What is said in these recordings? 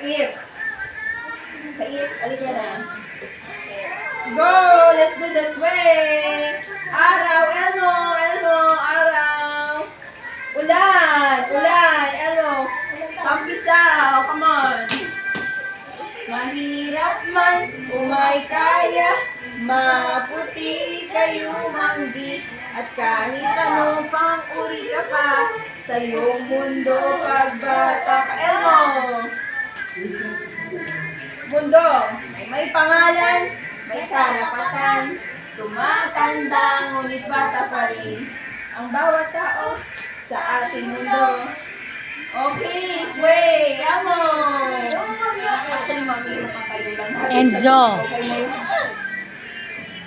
If. Sa if, alika na. Go! Let's do the sway! Araw, Elmo, Elmo, araw. Ulan, ulan, Elmo. Tampisaw, come on. Mahirap man, umay kaya, maputi kayo manggi, at kahit ano pang uri ka pa, sa iyong mundo pagbata ka. Elmo! Mundo, may pangalan, may karapatan, tumatanda, ngunit bata pa rin ang bawat tao sa ating mundo. Okay, sway, Elmo! Actually, mami, yung kayo lang. Enzo. Okay na yun.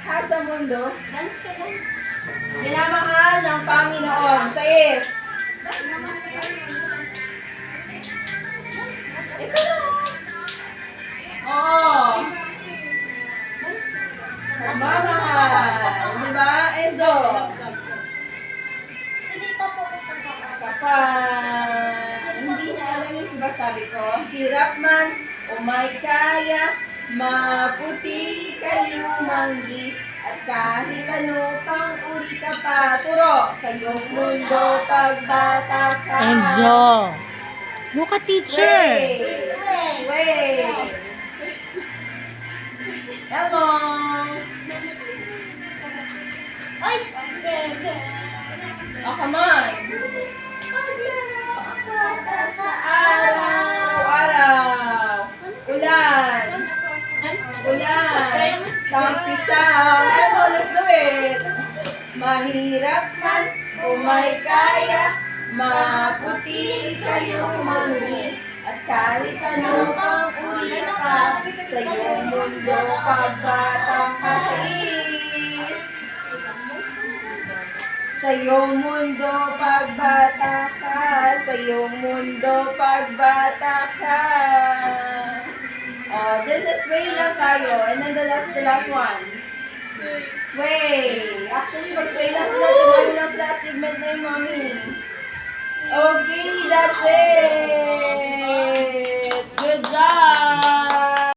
Ha sa mundo, minamahal ng Panginoon. Sa if. Ito na. Oo. Mamahal. Diba, Enzo? Kapag hindi niya alam yung sabi ko, hirap man o may kaya, maputi kayo manggi, at kahit ano pang uri ka pa, turo sa iyong mundo pagbata ka. Enzo. Look at teacher. Sway. Hello. Oh, come on. Sa araw-araw. Ulan. Ulan. Tampisaw. Elmo, let's do it. Mahirap man o may kaya, maputi kayo manggi, at kahit ano pang uri ka pa, sa iyong mundo pagbata ka. Sa iyong mundo pagbata ka, sa iyong mundo pagbata ka. Oh, then the sway lang tayo, and then the last one. Sway. Actually, mag-sway lang sila, tumayo lang sila, achievement na yung mami. Okay, that's it.